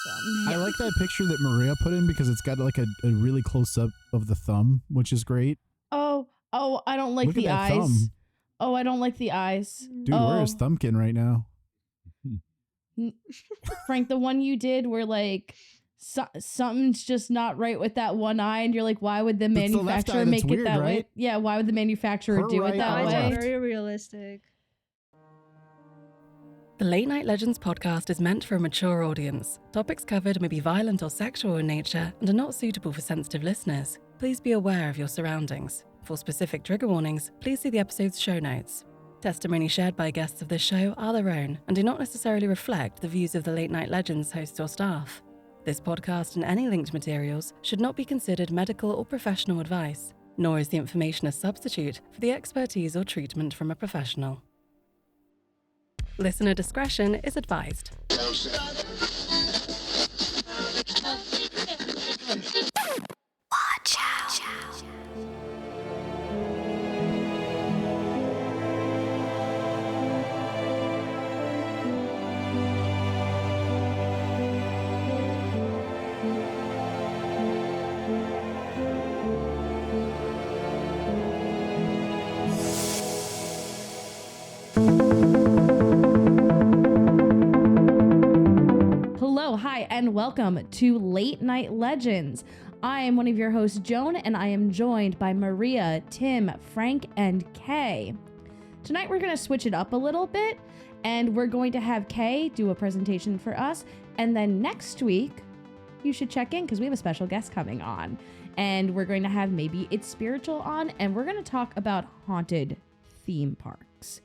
awesome. I like that picture that Maria put in because it's got like a really close up of the thumb, which is great. Oh, I don't like Look the at that eyes. thumb. Oh, I don't like the eyes. Dude, where is Thumbkin right now? Frank, the one you did where like something's just not right with that one eye, and you're like, why would the That's the left manufacturer eye make that's it weird, that way? right? Yeah, why would the manufacturer Her do right, it that our way? left. Very realistic. The Late Night Legends podcast is meant for a mature audience. Topics covered may be violent or sexual in nature and are not suitable for sensitive listeners. Please be aware of your surroundings. For specific trigger warnings, please see the episode's show notes. Testimony shared by guests of this show are their own and do not necessarily reflect the views of the Late Night Legends hosts or staff. This podcast and any linked materials should not be considered medical or professional advice, nor is the information a substitute for the expertise or treatment from a professional. Listener discretion is advised. Watch out. Hello, hi, and welcome to Late Night Legends. I am one of your hosts, Joan, and I am joined by Maria, Tim, Frank, and Kay. Tonight we're going to switch it up a little bit, and we're going to have Kay do a presentation for us, and then next week, you should check in because we have a special guest coming on, and we're going to have Maybe It's Spiritual on, and we're going to talk about haunted theme parks.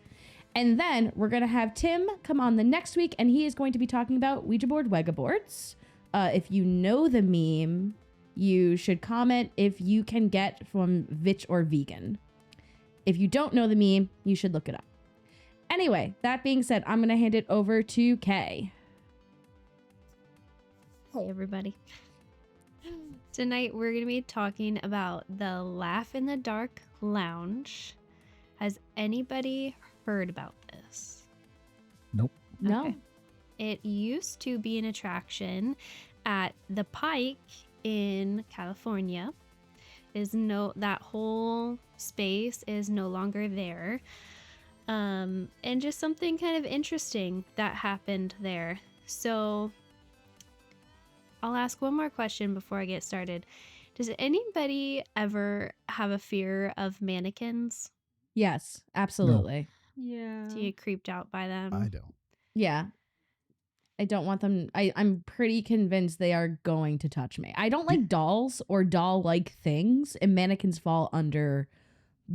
And then we're going to have Tim come on the next week, and he is going to be talking about Ouija board Wegaboards. If you know the meme, you should comment if you can get from Vitch or Vegan. If you don't know the meme, you should look it up. Anyway, that being said, I'm going to hand it over to Kay. Hey, everybody. Tonight, we're going to be talking about the Laugh in the Dark Lounge. Has anybody heard about this? Nope. No. Okay. It used to be an attraction at the Pike in California. That whole space is no longer there. And just something kind of interesting that happened there. So I'll ask one more question before I get started. Does anybody ever have a fear of mannequins? Yes, absolutely. Yeah. Do you get creeped out by them? I don't. Yeah. I don't want them. I'm pretty convinced they are going to touch me. I don't like dolls or doll-like things, and mannequins fall under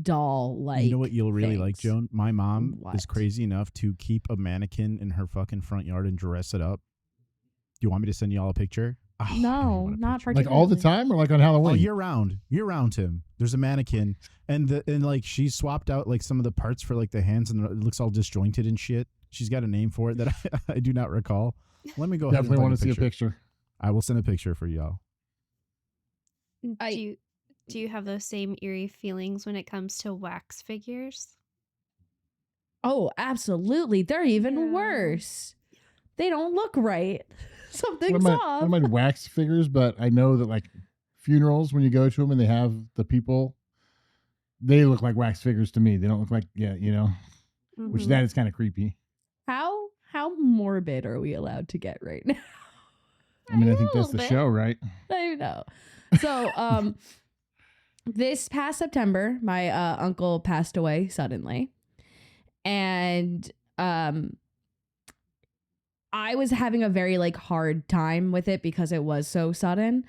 doll-like. You know what you'll really like, things. Joan? My mom What? is crazy enough to keep a mannequin in her fucking front yard and dress it up. Do you want me to send you all a picture? Oh, I No, don't want a not picture. particularly. Like all the time or like on Halloween? Oh, year round, Tim. There's a mannequin, and like she swapped out like some of the parts for like the hands, and it looks all disjointed and shit. She's got a name for it that I do not recall. Let me go ahead. Definitely want to see a picture. I will send a picture for y'all. Do you have those same eerie feelings when it comes to wax figures? Oh, absolutely. They're even Yeah. worse. They don't look right. Something's I off. don't mind wax figures, but I know that like funerals, when you go to them and they have the people, they look like wax figures to me. They don't look like, which Mhm. that is kind of creepy. How morbid are we allowed to get right now? I mean, I think A that's the little bit. show, right? I know. So, this past September, my uncle passed away suddenly, and I was having a very hard time with it because it was so sudden,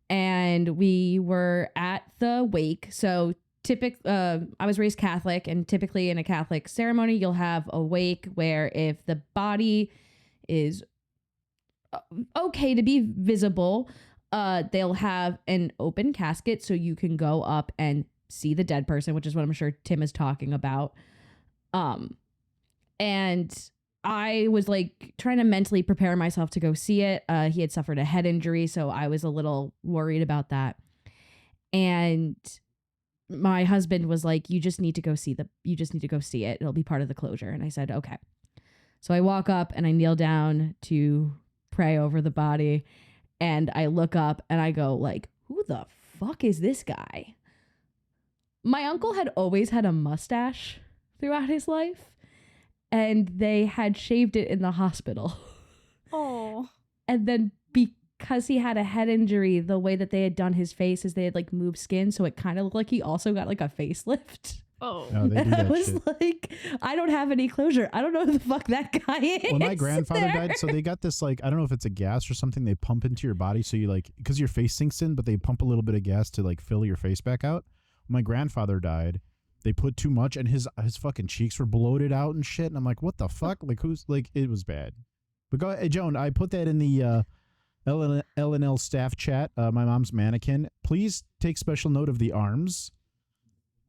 and we were at the wake. So I was raised Catholic, and typically in a Catholic ceremony, you'll have a wake where if the body is okay to be visible, they'll have an open casket so you can go up and see the dead person, which is what I'm sure Tim is talking about. And I was trying to mentally prepare myself to go see it. He had suffered a head injury, so I was a little worried about that. And my husband was like, you just need to go see it. It'll be part of the closure. And I said, okay. So I walk up and I kneel down to pray over the body. And I look up and I go like, who the fuck is this guy? My uncle had always had a mustache throughout his life, and they had shaved it in the hospital. Oh. And then because he had a head injury, the way that they had done his face is they had like moved skin, so it kind of looked like he also got like a facelift. Oh. No, they do And I that was shit. like, I don't have any closure. I don't know who the fuck that guy is. When my grandfather there. died, so they got this like, I don't know if it's a gas or something they pump into your body, so you like, because your face sinks in, but they pump a little bit of gas to like fill your face back out. When my grandfather died, they put too much and his fucking cheeks were bloated out and shit, and I'm like, what the fuck? Like, who's like, it was bad. But go ahead, Joan, I put that in the L&L staff chat, my mom's mannequin. Please take special note of the arms.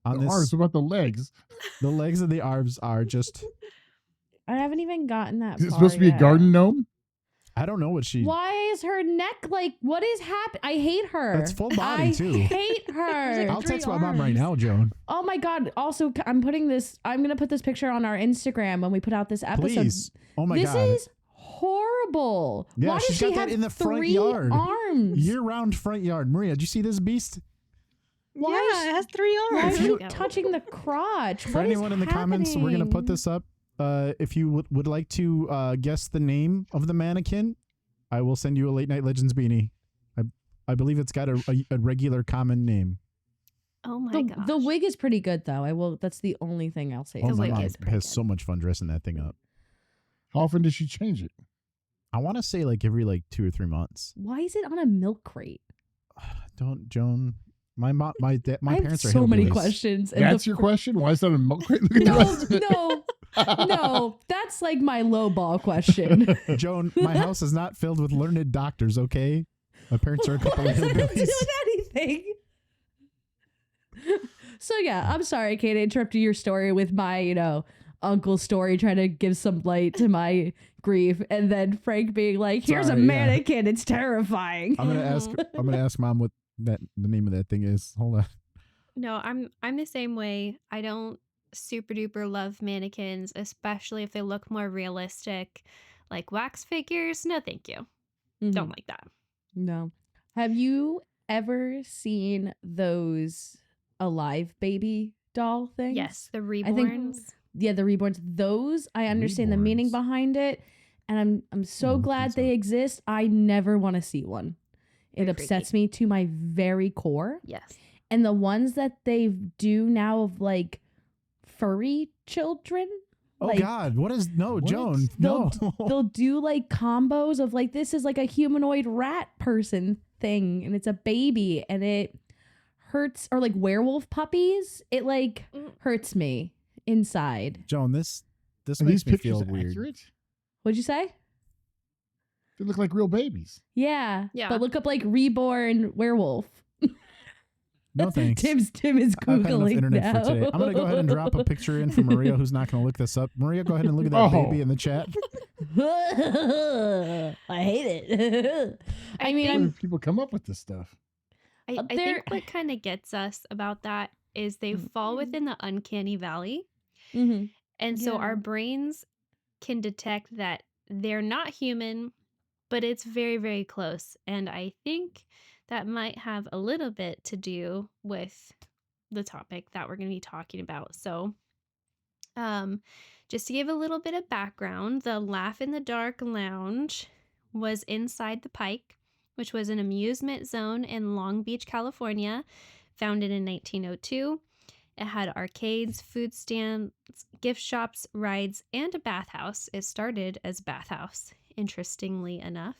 On The this, arms, what about the legs? the legs and the arms are just, I haven't even gotten that Is it far supposed to be yet. a garden gnome? I don't know what she, Why is her neck like, what is happening? I hate her. That's full body, I too. hate her. I'll 3 text my mom right arms. now, Joan. Oh my God. Also, I'm going to put this picture on our Instagram when we put out this episode. Please. Oh my this God. is horrible. Yeah, Why does she's she got that have in the front 3 yard. arms? Year-round front yard. Maria, did you see this beast? Why Yeah, is- it has 3 Why arms. is There she you go. touching the crotch? For What is anyone in the comments, we're going to put happening? this up. If you would like to guess the name of the mannequin, I will send you a Late Night Legends beanie. I believe it's got a regular common name. Oh my The, gosh. the wig is pretty good though. That's the only thing I'll say. Oh, The my wig mom is pretty has good. so much fun dressing that thing up. How often does she change it? I want to say like every like 2 or 3 months. Why is it on a milk crate? Don't, Joan. My mom, my I have parents are so many hillbillies. questions. and That's the your question? Why is that a milk crate? Look at the No, rest of it. no, that's like my low ball question. Joan, my house is not filled with learned doctors, okay? My parents are a couple of What does that have to do hillbillies. with anything? So yeah, I'm sorry, Kate, I interrupted your story with my, uncle's story, trying to give some light to my grief, and then Frank being like, "Here's Sorry, a yeah. mannequin. It's terrifying." I'm gonna ask mom what the name of that thing is. Hold on. No, I'm the same way. I don't super duper love mannequins, especially if they look more realistic. Like wax figures, no thank you. Don't like that. No. Have you ever seen those alive baby doll things? Yes, the think- reborns. Yeah, the reborns. Those I understand the meaning Reborns. behind it, and I'm so don't glad think so. they exist. I never want to see one. It They're upsets me to my very core. Yes. And the ones that they do now of like furry children, Oh like, God, what is no, What? Joan? They'll, No. they'll do like combos of like, this is like a humanoid rat person thing, and it's a baby, and it hurts, or like werewolf puppies. It like hurts me inside. Joan, this Are makes these me pictures feel weird. accurate? What'd you say? They look like real babies. Yeah. Yeah. But look up like reborn werewolf. No thanks. Tim is I've had enough Googling internet now. for today. I'm gonna go ahead and drop a picture in for Maria, who's not gonna look this up. Maria, go ahead and look at that Oh. baby in the chat. I hate it. I mean, Where do I'm people come up with this stuff? I They're- think what kind of gets us about that is they fall within the uncanny valley. mhm. And so Yeah. our brains can detect that they're not human, but it's very, very close. And I think that might have a little bit to do with the topic that we're going to be talking about. So, just to give a little bit of background, the Laugh in the Dark Lounge was inside the Pike, which was an amusement zone in Long Beach, California, founded in 1902. It had arcades, food stands, gift shops, rides, and a bathhouse. It started as bathhouse, interestingly enough.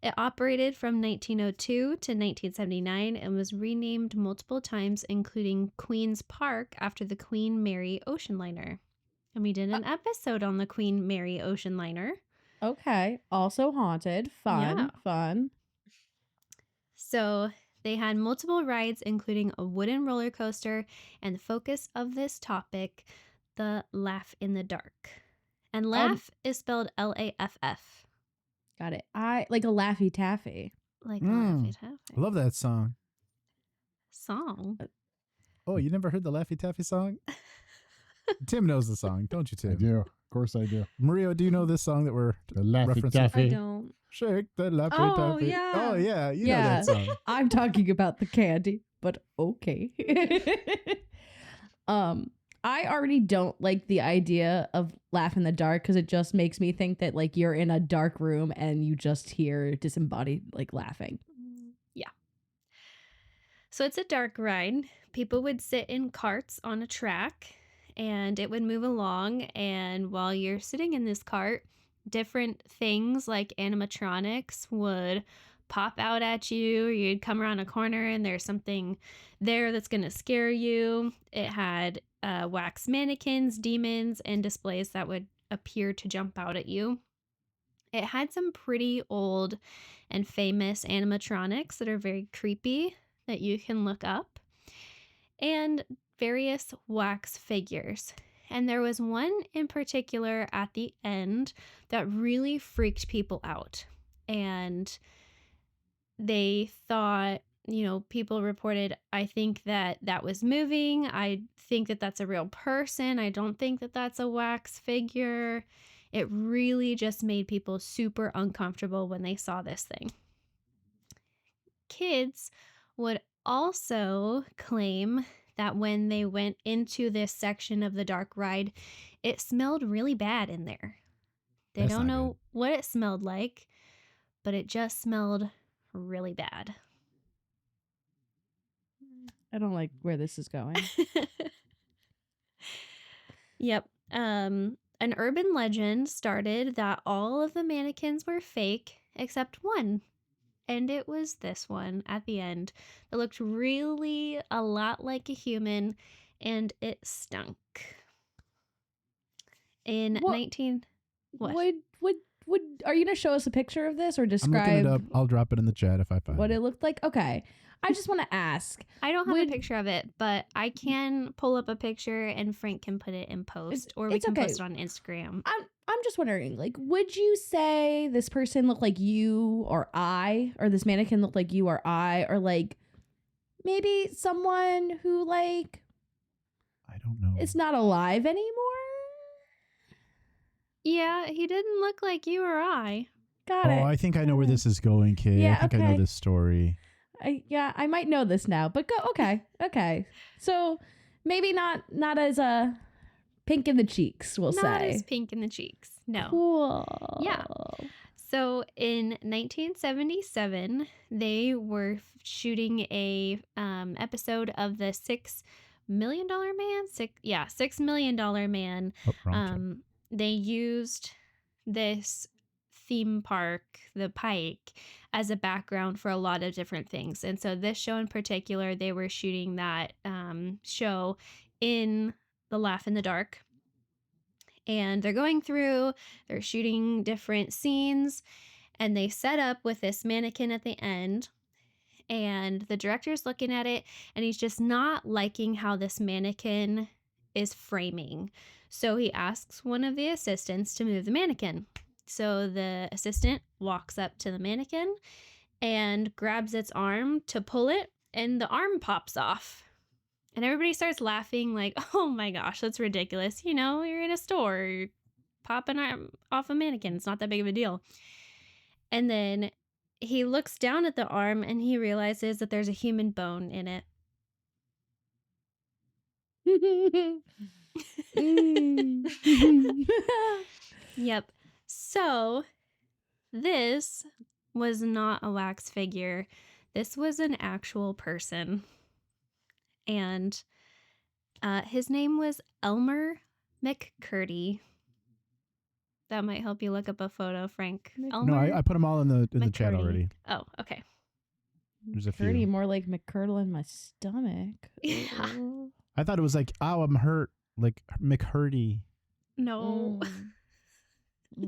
It operated from 1902 to 1979 and was renamed multiple times, including Queen's Park after the Queen Mary ocean liner. And we did an episode on the Queen Mary ocean liner. Okay. Also haunted. Fun. Yeah. Fun. So they had multiple rides, including a wooden roller coaster, and the focus of this topic, the Laugh in the Dark. And Laugh is spelled Laff, Got it. I like a Laffy Taffy. like Mm. Laffy Taffy. I love that song. Song. Oh, you never heard the Laffy Taffy song? Tim knows the song, don't you, I Tim? do. Of course I do. Maria, do you know this song that we're The Laffy referencing? I Taffy. don't. Shake the lappy Oh, tappy. yeah. Oh yeah, you know Yeah. that song. I'm talking about the candy, but okay. I already don't like the idea of laugh in the dark because it just makes me think that like you're in a dark room and you just hear disembodied like laughing. Yeah. So it's a dark ride. People would sit in carts on a track and it would move along. And while you're sitting in this cart, different things like animatronics would pop out at you, or you'd come around a corner and there's something there that's going to scare you. It had wax mannequins, demons, and displays that would appear to jump out at you. It had some pretty old and famous animatronics that are very creepy that you can look up, and various wax figures. And there was one in particular at the end that really freaked people out. And they thought, people reported, I think that was moving. I think that that's a real person. I don't think that that's a wax figure. It really just made people super uncomfortable when they saw this thing. Kids would also claim that when they went into this section of the dark ride, it smelled really bad in there. They That's don't not know what it smelled like, but it just smelled really bad. I don't like where this is going. Yep. An urban legend started that all of the mannequins were fake except one. And it was this one at the end. It looked really a lot like a human, and it stunk. In What- 19... What? Would are you gonna show us a picture of this or I'm looking describe it up. I'll drop it in the chat if I find what it. it looked like? Okay. I just want to ask. I don't have Would- a picture of it, but I can pull up a picture and Frank can put it in post, or we it's can okay. post it on Instagram. I'm just wondering, like, would you say this person looked like you or I, or this mannequin looked like you or I, or like maybe someone who like I don't know. is not alive anymore? Yeah, he didn't look like you or I. Got Oh, it. I think I know where this is going, Kay. Yeah, I think I okay. know this story. I might know this now, but go. Okay. So maybe not as pink in the cheeks. We'll Not say as pink in the cheeks. No. cool. Yeah. So in 1977, they were shooting a episode of the $6 Million Man. $6 Million Man. Oh, wrong check. They used this theme park, the Pike, as a background for a lot of different things. And so this show in particular, they were shooting that show in the Laugh in the Dark. And they're going through, they're shooting different scenes, and they set up with this mannequin at the end. And the director's looking at it, and he's just not liking how this mannequin is framing. So he asks one of the assistants to move the mannequin. So the assistant walks up to the mannequin and grabs its arm to pull it, and the arm pops off. And everybody starts laughing like, oh my gosh, that's ridiculous. You're in a store, you're popping off a mannequin. It's not that big of a deal. And then he looks down at the arm and he realizes that there's a human bone in it. Yep. So this was not a wax figure. This was an actual person. And his name was Elmer McCurdy. That might help you look up a photo, Frank. No, I put them all in the chat McCurdy. already. Oh, okay. There's a Pretty few. more like McCurdle in my stomach. Yeah. Ooh. I thought it was like, oh, I'm hurt, like McHurdy. No. So-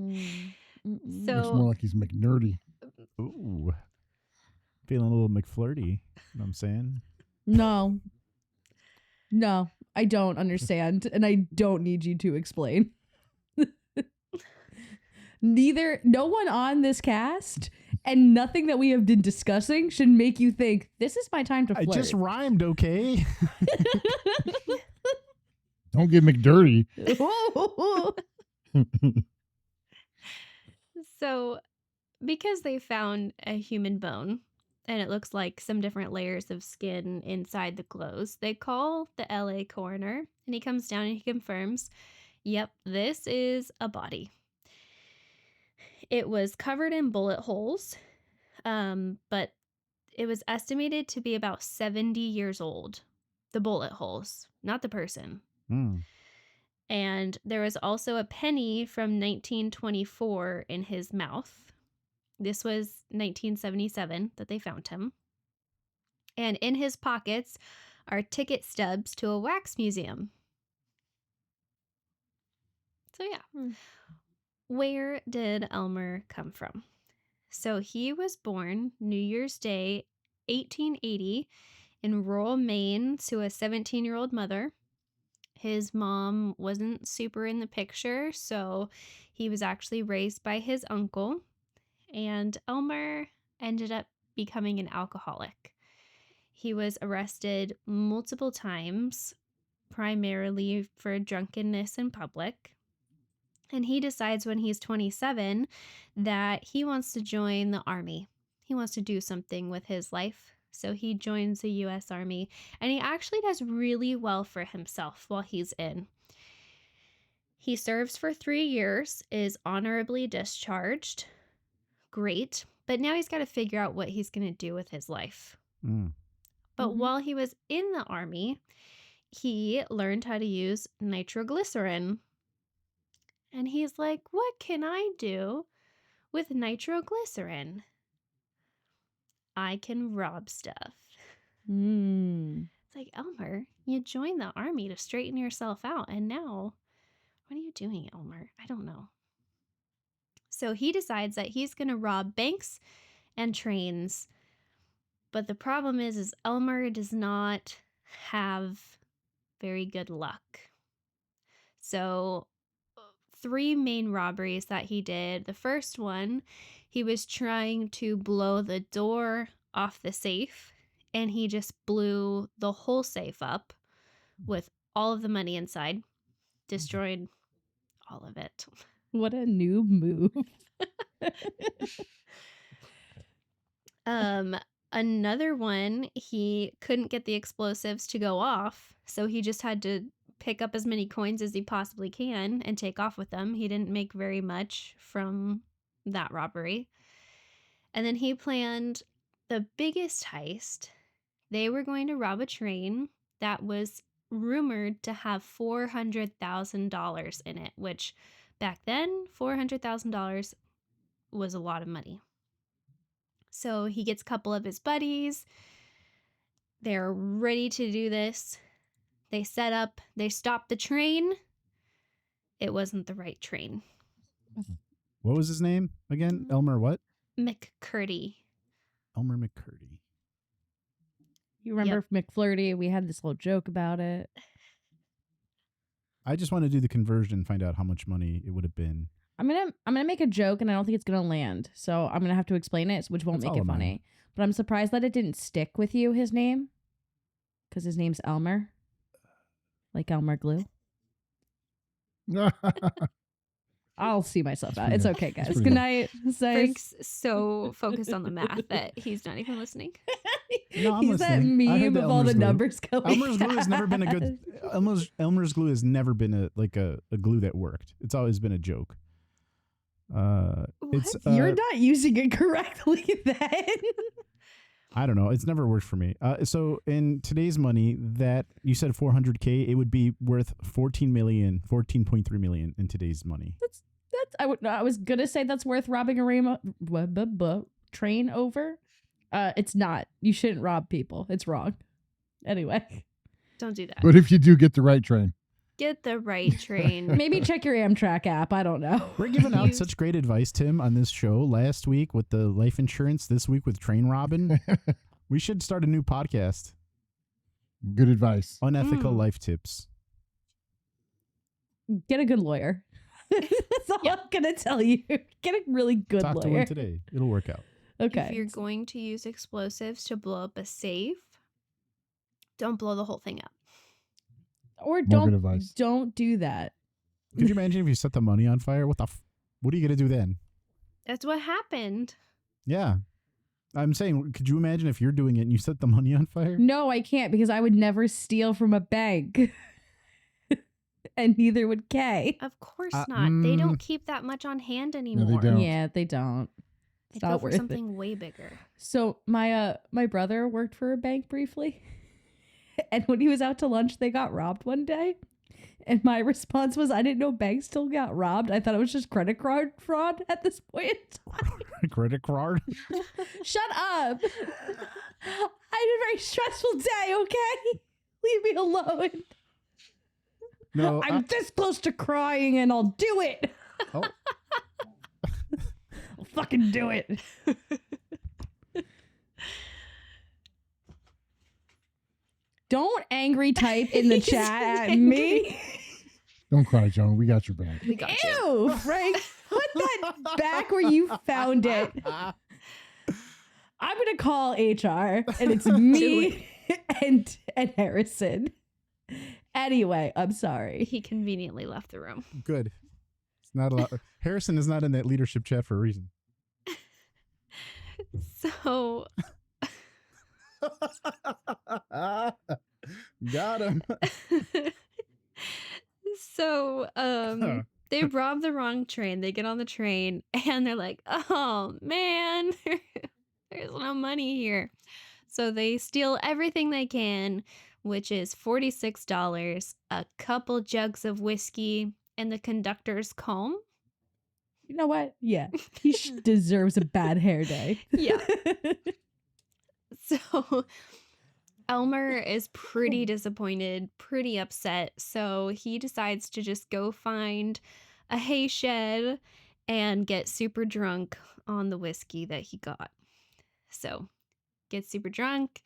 Looks more like he's McNerdy. Ooh, feeling a little McFlirty. You know what I'm saying? No, I don't understand, and I don't need you to explain. No one on this cast and nothing that we have been discussing should make you think this is my time to I flirt. just rhymed, okay? Don't get McDirty. So because they found a human bone and it looks like some different layers of skin inside the clothes, they call the LA coroner and he comes down and he confirms, yep, this is a body. It was covered in bullet holes, but it was estimated to be about 70 years old. The bullet holes, not the person. Mm. And there was also a penny from 1924 in his mouth. This was 1977 that they found him. And in his pockets are ticket stubs to a wax museum. So yeah. Where did Elmer come from? So he was born New Year's Day, 1880, in rural Maine to a 17-year-old mother. His mom wasn't super in the picture, so he was actually raised by his uncle. And Elmer ended up becoming an alcoholic. He was arrested multiple times, primarily for drunkenness in public. And he decides when he's 27 that he wants to join the army. He wants to do something with his life. So he joins the U.S. Army, and he actually does really well for himself while he's in. He serves for 3 years, is honorably discharged. Great. But now he's got to figure out what he's going to do with his life. Mm. But while he was in the army, he learned how to use nitroglycerin. And he's like, what can I do with nitroglycerin? I can rob stuff. It's like, Elmer, you joined the army to straighten yourself out. And now, what are you doing, Elmer? I don't know. So he decides that he's going to rob banks and trains. But the problem is Elmer does not have very good luck. So 3 main robberies that he did. The first one, he was trying to blow the door off the safe, and he just blew the whole safe up with all of the money inside, destroyed all of it. What a noob move. Another one, he couldn't get the explosives to go off, so he just had to pick up as many coins as he possibly can and take off with them. He didn't make very much from that robbery. And then he planned the biggest heist. They were going to rob a train that was rumored to have $400,000 in it, which back then, $400,000 was a lot of money. So he gets a couple of his buddies. They're ready to do this. They set up, they stopped the train. It wasn't the right train. What was his name again? Elmer what? McCurdy. Elmer McCurdy. You remember McFlirty? We had this whole joke about it. I just want to do the conversion and find out how much money it would have been. I'm gonna make a joke, and I don't think it's gonna land. So I'm gonna have to explain it, which won't That's make all it of mine. funny. But I'm surprised that it didn't stick with you. His name, because his name's Elmer, like Elmer Glue. I'll see myself out. It's okay, guys. pretty Good good. night. Frank's so focused on the math that he's not even listening. No, I'm He's that listening. I heard meme the of all the Elmer's glue. numbers going. Elmer's glue has never been a good. Elmer's glue has never been a glue that worked. It's always been a joke. It's You're not using it correctly then. I don't know. It's never worked for me. So in today's money, that you said 400K, it would be worth 14.3 million in today's money. That's I was gonna say that's worth robbing a train over. It's not. You shouldn't rob people. It's wrong. Anyway, Don't do that. But if you do get the right train. Get the right train. maybe check your Amtrak app. I don't know. We're giving out Use- such great advice, Tim, on this show. Last week with the life insurance, this week with train robbing. We should start a new podcast. Good advice. Unethical life tips. Get a good lawyer. That's all I'm gonna tell you. Get a really good Talk to lawyer. one today. It'll work out. Okay. If you're going to use explosives to blow up a safe, don't blow the whole thing up. Or More good advice. don't do that. Could you imagine if you set the money on fire? What are you gonna do then? That's what happened. Yeah. I'm saying, could you imagine if you're doing it and you set the money on fire? No, I can't because I would never steal from a bank. And neither would Kay. Of course not. They don't keep that much on hand anymore. don't. Yeah, they don't. They It's go not for worth something way bigger. So my brother worked for a bank briefly. And when he was out to lunch, they got robbed one day. And my response was, I didn't know banks still got robbed. I thought it was just credit card fraud at this point. Credit card? Shut up. I had a very stressful day, okay? Leave me alone. No. I'm this close to crying and I'll do it. Oh. I'll fucking do it. Don't angry type in the chat at me. Don't cry, Joan. We got your back. We got you. Ew, Frank. Put that back where you found it. I'm going to call HR and it's me and Harrison. Anyway, I'm sorry. He conveniently left the room. Good. It's not allowed. Harrison is not in that leadership chat for a reason. So Got him. So they rob the wrong train. They get on the train and they're like, oh man, there's no money here. So they steal everything they can, which is $46, a couple jugs of whiskey, and the conductor's comb. You know what? Yeah. He deserves a bad hair day. Yeah. So Elmer is pretty disappointed, pretty upset. So he decides to just go find a hay shed and get super drunk on the whiskey that he got. So gets super drunk.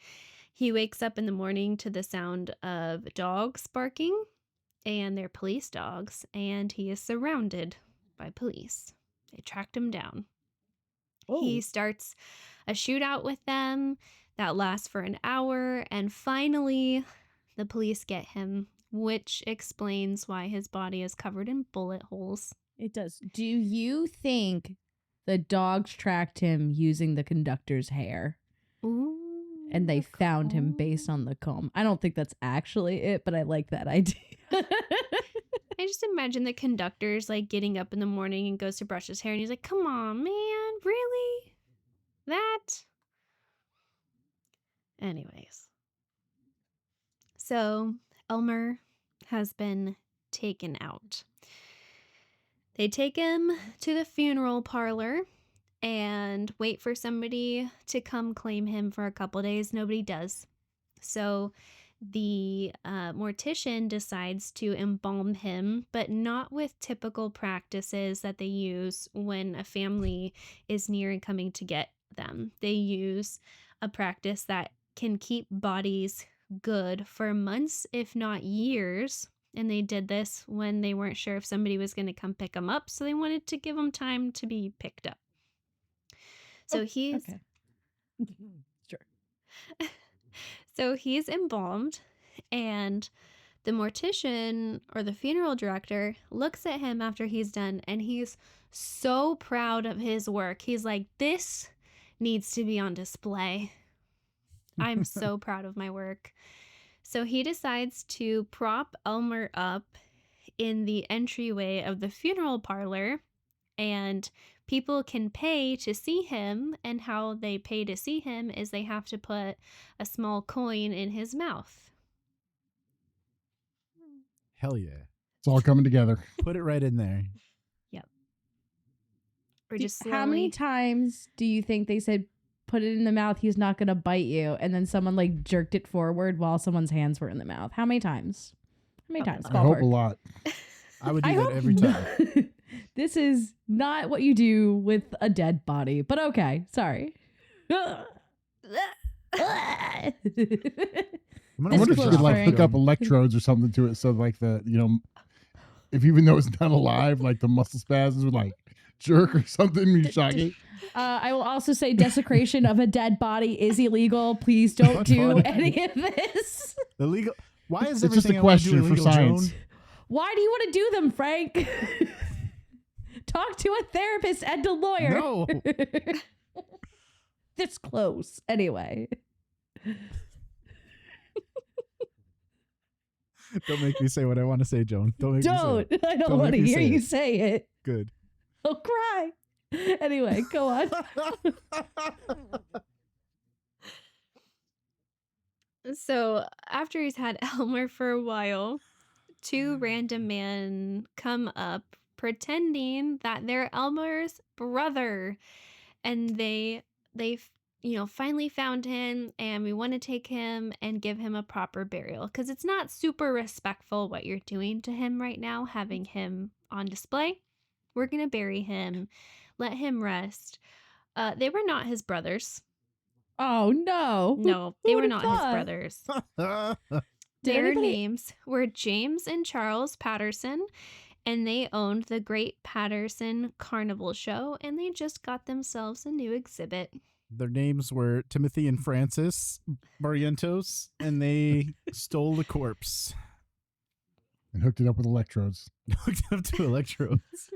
He wakes up in the morning to the sound of dogs barking, and they're police dogs, and he is surrounded by police. They tracked him down. Oh. He starts a shootout with them that lasts for an hour, and finally the police get him, which explains why his body is covered in bullet holes. It does. Do you think the dogs tracked him using the conductor's hair? Ooh. And they the found him comb. based on the comb. I don't think that's actually it, but I like that idea. I just imagine the conductor's like getting up in the morning and goes to brush his hair, and he's like, come on, man, really? That? Anyways. So Elmer has been taken out. They take him to the funeral parlor and wait for somebody to come claim him for a couple days. Nobody does. So the mortician decides to embalm him, but not with typical practices that they use when a family is near and coming to get them. They use a practice that can keep bodies good for months, if not years. And they did this when they weren't sure if somebody was going to come pick them up, so they wanted to give them time to be picked up. So he's okay. Sure. So he's embalmed, and the mortician or the funeral director looks at him after he's done, and he's so proud of his work. He's like, this needs to be on display. I'm so proud of my work. So he decides to prop Elmer up in the entryway of the funeral parlor, and people can pay to see him, and how they pay to see him is they have to put a small coin in his mouth. Hell yeah. It's all coming together. Put it right in there. Or just How many slowly- times do you think they said, put it in the mouth, he's not going to bite you, and then someone like jerked it forward while someone's hands were in the mouth? How many times? How many times? I hope a Ballpark. lot. I would do I that hope every time. This is not what you do with a dead body, but okay. Sorry. I'm I gonna wonder if close, you could like Frank. hook up electrodes or something to it, so like the if even though it's not alive, like the muscle spasms would like jerk or something. You shock it. I will also say desecration of a dead body is illegal. Please don't What do fun. any of this. Illegal. Why is It's just everything a I wanna do question for illegal, science. Joan? Why do you want to do them, Frank? talk to a therapist and a lawyer. No. This close. Anyway. Don't make me say what I want to say, Joan. Don't make me say it. I don't Don't want to make me hear say you it. say it. Good. I'll cry. Anyway, go on. So after he's had Elmer for a while, two random men come up pretending that they're Elmer's brother, and they finally found him, and we want to take him and give him a proper burial because it's not super respectful what you're doing to him right now, having him on display. We're gonna bury him, let him rest. They were not his brothers. Oh, no. No, Who they were would've not thought? his brothers. Did Their anybody- names were James and Charles Patterson, and they owned the Great Patterson Carnival Show, and they just got themselves a new exhibit. Their names were Timothy and Francis Barrientos, and they stole the corpse. And hooked it up with electrodes. Hooked up to electrodes.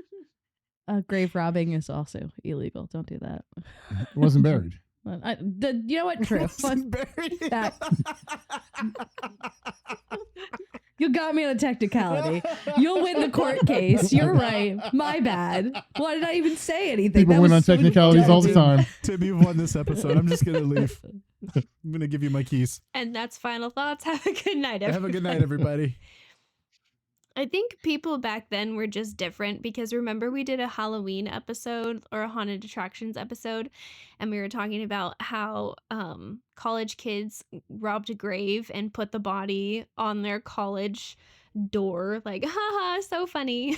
Grave robbing is also illegal. Don't do that. It wasn't buried. You know what? True. Wasn't buried. That- You got me on a technicality. You'll win the court case. You're right. My bad. Why did I even say anything? People That win was on so technicalities all the dumb. time. Tim, you've won this episode. I'm just going to leave. I'm going to give you my keys. And that's final thoughts. Have a good night, everyone. Have a good night, everybody. I think people back then were just different because remember we did a Halloween episode or a haunted attractions episode, and we were talking about how college kids robbed a grave and put the body on their college door, like, haha, so funny.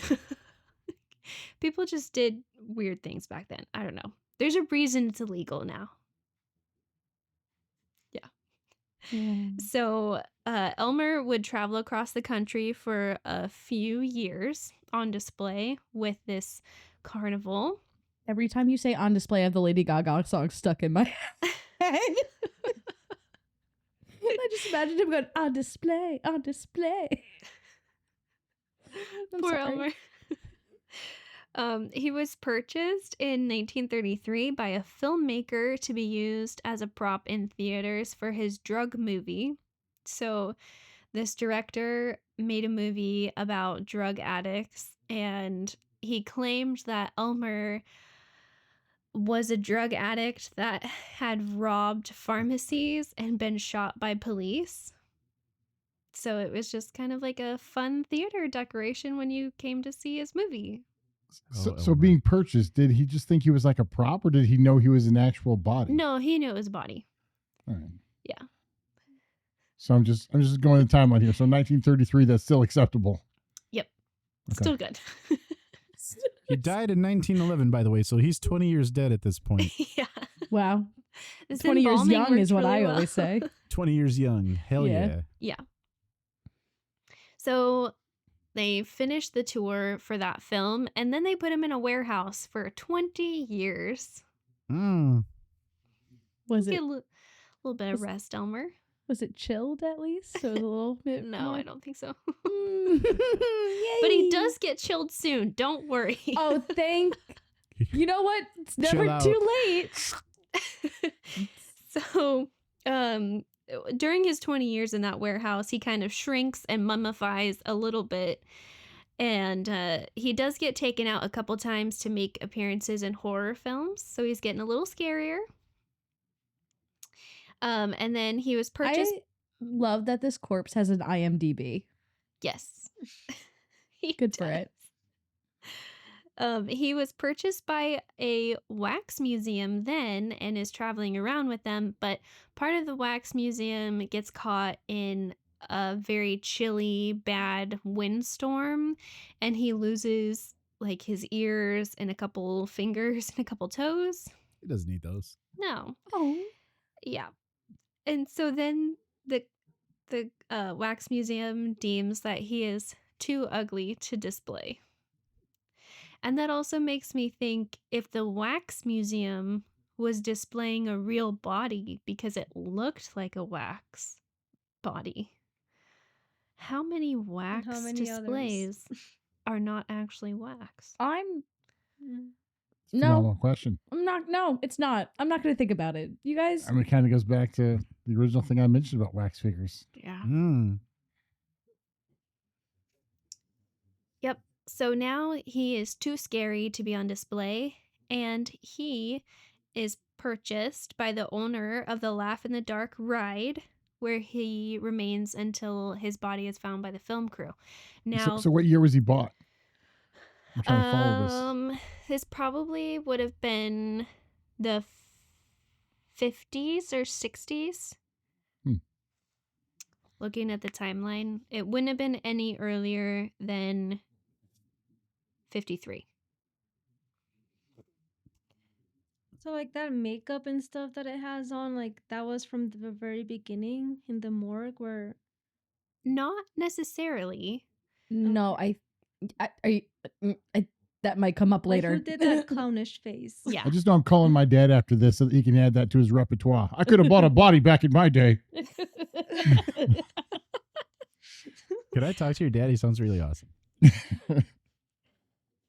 People just did weird things back then. I don't know. There's a reason it's illegal now. Yeah. So Elmer would travel across the country for a few years on display with this carnival. Every time you say on display, I have the Lady Gaga song stuck in my head. I just imagined him going, on display, on display. I'm Poor sorry. Elmer. He was purchased in 1933 by a filmmaker to be used as a prop in theaters for his drug movie. So this director made a movie about drug addicts, and he claimed that Elmer was a drug addict that had robbed pharmacies and been shot by police. So it was just kind of like a fun theater decoration when you came to see his movie. So Elmer. being purchased, did he just think he was like a prop, or did he know he was an actual body? No, he knew it was a body. All right. Yeah. So I'm just going the timeline here. So 1933, that's still acceptable. Yep. Okay. Still good. He died in 1911, by the way, so he's 20 years dead at this point. Yeah. Wow. This 20 years embalming young is worked what really I well. always say. 20 years young. Hell Yeah. yeah. Yeah. So they finished the tour for that film, and then they put him in a warehouse for 20 years. Mm. Was Get it a little bit of rest, Elmer. was it chilled at least? So it was a little bit No, more- I don't think so. Mm. But he Yay. does get chilled soon. Don't worry. Oh, thank. You know what? It's never Chill too late. So, during his 20 years in that warehouse, he kind of shrinks and mummifies a little bit. And he does get taken out a couple times to make appearances in horror films. So he's getting a little scarier. And then he was purchased. I love that this corpse has an IMDb. Yes. He Good for does. it. He was purchased by a wax museum then and is traveling around with them, but part of the wax museum gets caught in a very chilly, bad windstorm, and he loses like his ears and a couple fingers and a couple toes. He doesn't need those. No. Oh. Yeah. And so then the wax museum deems that he is too ugly to display. And that also makes me think if the wax museum was displaying a real body because it looked like a wax body, how many wax many others? displays are not actually wax? I'm It's a No. phenomenal question. I'm not. No, it's not. I'm not going to think about it. You guys. I mean, it kind of goes back to the original thing I mentioned about wax figures. Yeah. Yep. So now he is too scary to be on display, and he is purchased by the owner of the Laugh in the Dark ride, where he remains until his body is found by the film crew. Now, So what year was he bought? I'm trying to follow this. this probably would have been the 50s or 60s. Looking at the timeline, it wouldn't have been any earlier than 53. So like that makeup and stuff that it has on, like that was from the very beginning in the morgue where Not necessarily. No, that might come up like, later. who did that clownish face? Yeah. I just know I'm calling my dad after this so that he can add that to his repertoire. I could have bought a body back in my day. Could I talk to your dad? He sounds really awesome.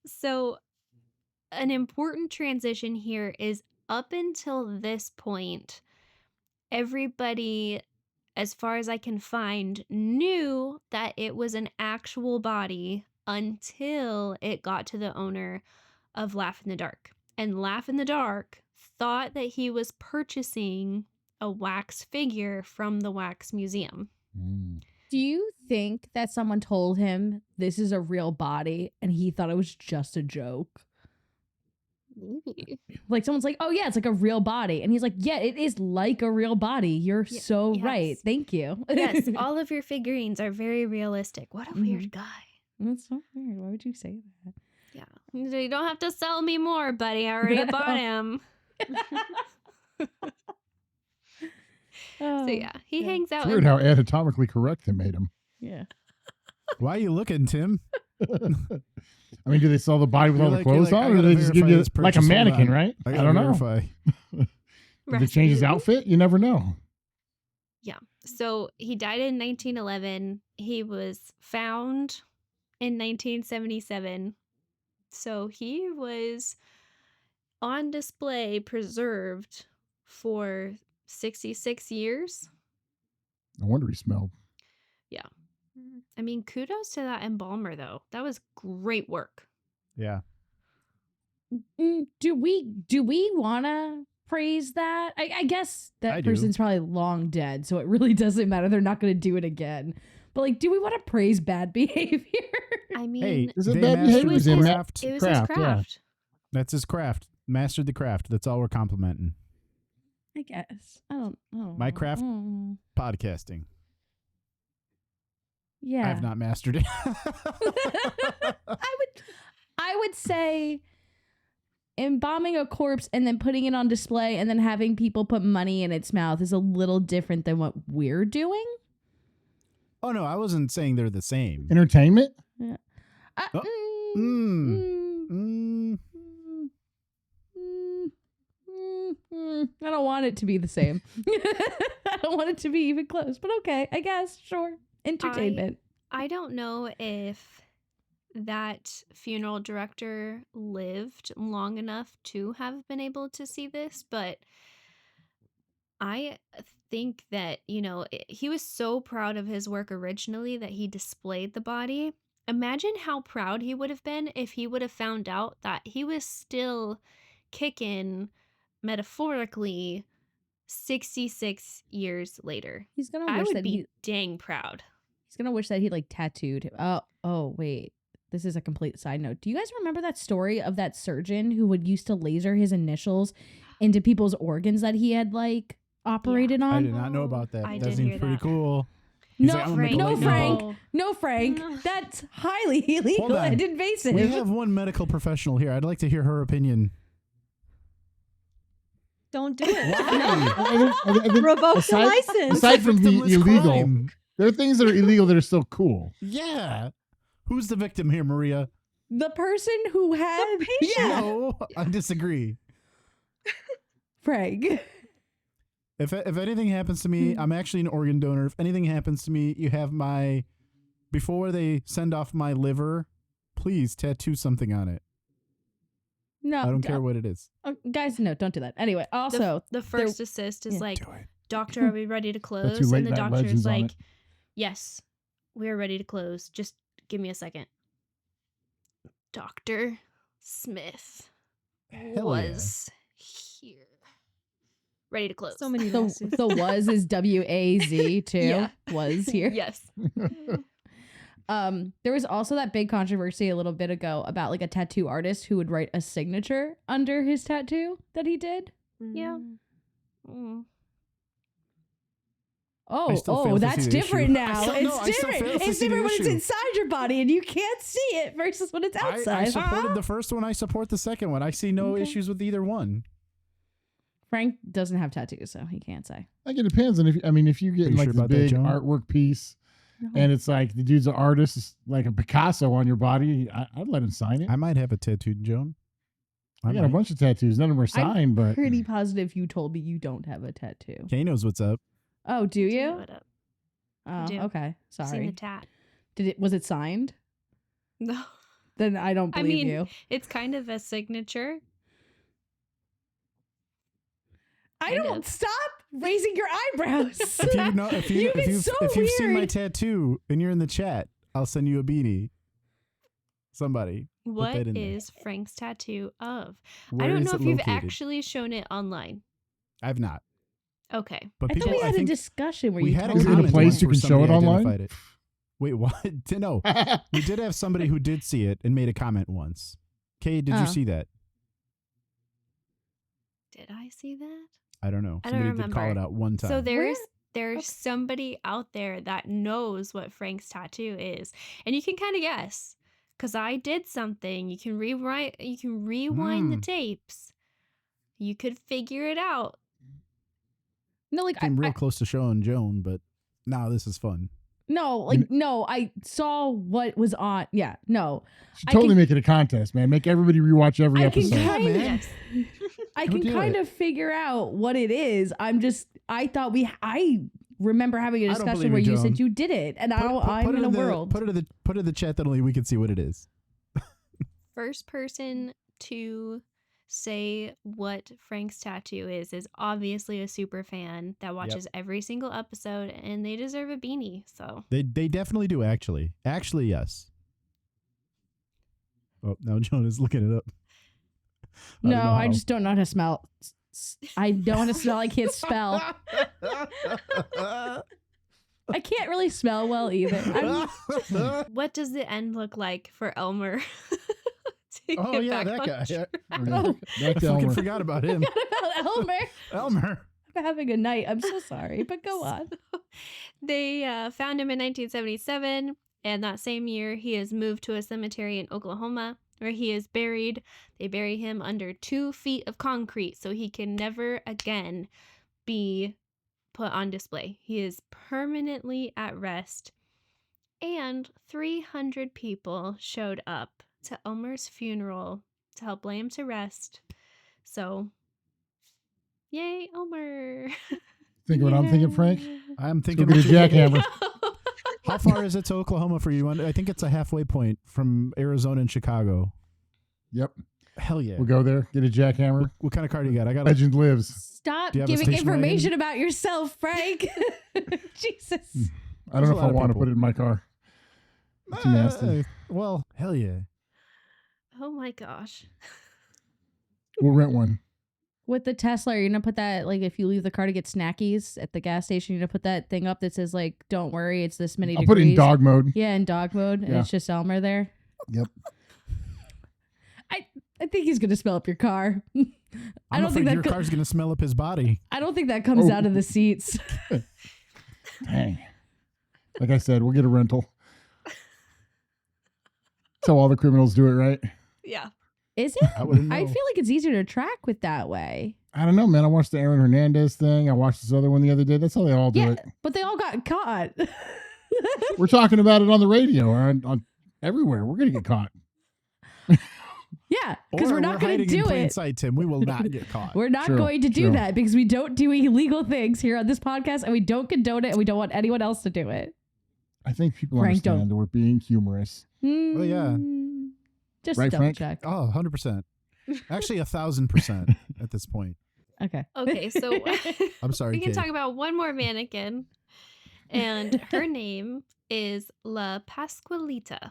So, an important transition here is up until this point, everybody, as far as I can find, knew that it was an actual body until it got to the owner of Laugh in the Dark. And Laugh in the Dark thought that he was purchasing a wax figure from the wax museum. Do you think that someone told him this is a real body and he thought it was just a joke? Maybe. Like someone's like, oh yeah, it's like a real body. And he's like, yeah, it is like a real body. You're so yes. right. Thank you. Yes, all of your figurines are very realistic. What a weird guy. That's so weird. Why would you say that? Yeah. You don't have to sell me more, buddy. I already bought him. So yeah, he hangs out. It's weird how anatomically correct they made him. Yeah. Why are you looking, Tim? I mean, do they sell the body with You're all the like- clothes you're like, on, I or do they gotta just give verify you this like a purchase. Hold mannequin, on. right? I I gotta don't know. verify. Did they change his outfit? You never know. Yeah. So he died in 1911. He was found in 1977. So he was on display, preserved for 66 years. No wonder he smelled. I mean, kudos to that embalmer, though. That was great work. Yeah. Do we want to praise that? I guess that I do. person's probably long dead, so it really doesn't matter. They're not going to do it again. But like, do we want to praise bad behavior? I mean, Hey, Is it they bad mastered behavior? the Is it craft. it was Craft, his yeah. craft. That's his craft. Mastered the craft. That's all we're complimenting. I guess. I don't know. My craft? Podcasting. Yeah. I've not mastered it. I would say embalming a corpse and then putting it on display and then having people put money in its mouth is a little different than what we're doing. Oh, no, I wasn't saying they're the same. Entertainment? Uh, Oh. mm, Mm. mm, I don't want it to be the same. I don't want it to be even close, but okay, I guess, sure. Entertainment. I don't know if that funeral director lived long enough to have been able to see this, but I think that, he was so proud of his work originally that he displayed the body. Imagine how proud he would have been if he would have found out that he was still kicking, metaphorically, 66 years later. He's gonna I wish would that be dang proud. he's gonna wish that he like tattooed. Oh wait. This is a complete side note. Do you guys remember that story of that surgeon who would used to laser his initials into people's organs that he had like operated I on? did not know about that. I that did seems hear pretty that. cool. He's No, like, I'm gonna make a no, late Frank. note. No, Frank. That's highly illegal Hold on. and invasive. We have one medical professional here. I'd like to hear her opinion. Don't do it. I think Revoke the license. Aside from being Victimless illegal, crime. there are things that are illegal that are still cool. Yeah. Who's the victim here, Maria? The person who had No, I disagree. Frank. If anything happens to me, I'm actually an organ donor. If anything happens to me, you have my, before they send off my liver, please tattoo something on it. No, I don't care what it is. guys, no, don't do that. Anyway, also, the first assist is yeah. like, Do it. doctor, are we ready to close? two late And the night doctor legends is on like, it. yes, we're ready to close. Just give me a second. Dr. Smith Hell was here. Ready to close. So many the losses. the was is WAZ too. Yeah. Was here. Yes. There was also that big controversy a little bit ago about like a tattoo artist who would write a signature under his tattoo that he did. Yeah. Oh, I still fail to that's see the different issue. now. I still- It's no, I still different. fail to It's see the different when it's issue. inside your body and you can't see it versus when it's I outside. supported the first one. I support the second one. I see no Okay. issues with either one. Frank doesn't have tattoos, so he can't say. Like it depends on if you get Are you like sure this about that, big Joan? artwork piece, No. and it's like the dude's an artist, it's like a Picasso on your body. I'd let him sign it. I might have a tattoo, Joan. I got a bunch of tattoos. None of them are signed, but Pretty positive you told me you don't have a tattoo. Kay knows what's up. Oh, do Do you know you? what up? Oh, do. okay. Seen the Sorry. tat. Was it signed? No. Then I don't I believe mean, you. It's kind of a signature. I kind don't of. stop raising your eyebrows. If you know, You've been so if you've seen my weird. tattoo and you're in the chat, I'll send you a beanie. Somebody. What that in there. is Frank's tattoo of? Where I don't is know it if you've located? actually shown it online. I've not. Okay. But I people, thought we I had a think discussion where we you had a told Is it a me comment place once you where can show somebody it online? identified it. Wait, what? No. We did have somebody who did see it and made a comment once. Kay, did Oh. you see that? Did I see that? I don't know. I don't Somebody did call it remember. out one time. So there's Okay. somebody out there that knows what Frank's tattoo is, and you can kind of guess because I did something. You can rewind the tapes. You could figure it out. No, like Came real close to showing Joan, but now this is fun. no, I saw what was on. Yeah, no, should I totally can- make it a contest, man. Make everybody rewatch every I can episode. kind of, man. I Go can do kind it. of figure out what it is. I remember having a I don't discussion believe where you, you Joan. said you did it, and I'm it in a the, world. Put it in the chat that only we can see what it is. First person to say what Frank's tattoo is obviously a super fan that watches every single episode, and they deserve a beanie. So They definitely do, actually. Actually, yes. Oh, now Joan is looking it up. I don't No, know I how. just don't know how to smell. I don't want to smell. I can't spell. I can't really smell well either. what does the end look like for Elmer? to Oh get yeah, back that on guy. track? I Back to fucking Elmer. forgot about him. About Elmer. Elmer. I'm having a night. I'm so sorry, but go on. They found him in 1977, and that same year he is moved to a cemetery in Oklahoma where he is buried. They bury him under 2 feet of concrete so he can never again be put on display. He is permanently at rest. And 300 people showed up to Elmer's funeral to help lay him to rest. So, yay, Elmer. Think what I'm thinking, Frank? I'm Let's thinking. go get a jackhammer. How far is it to Oklahoma for you? I think it's a halfway point from Arizona and Chicago. Yep. Hell yeah. We'll go there, get a jackhammer. What kind of car do you got? I got. Legend lives. Stop Do you have a giving station information wagon? about yourself, Frank. Jesus. I There's don't a know if lot I of want to people. put it in my car. Too nasty. Well, hell yeah. Oh my gosh. We'll rent one. With the Tesla, you're gonna put that, like, if you leave the car to get snackies at the gas station, you're gonna put that thing up that says, like, don't worry, it's this many I'll degrees. put it in dog mode. Yeah, in dog mode, and Yeah. it's just Elmer there. Yep. I think he's gonna smell up your car. I I'm don't afraid think your that. car's gonna smell up his body. I don't think that comes Oh. out of the seats. Dang. Like I said, we'll get a rental. That's how all the criminals do it, right? Yeah. Is it? I wouldn't know. I feel like it's easier to track with that way. I don't know, man. I watched the Aaron Hernandez thing. I watched this other one the other day. That's how they all do Yeah, it. but they all got caught. We're talking about it on the radio or on everywhere. We're going to get caught. Yeah, because Or we're not going to hiding in do plain it. sight, Tim. We will not get caught. We're not True, going to do true. that because we don't do illegal things here on this podcast, and we don't condone it, and we don't want anyone else to do it. I think people Frank, understand don't. that we're being humorous. Well, yeah. Just Right, double Frank? check. Oh, 100%. Actually, 1,000% at this point. Okay. Okay, so I'm sorry, we can Kate. talk about one more mannequin, and her name is La Pascualita.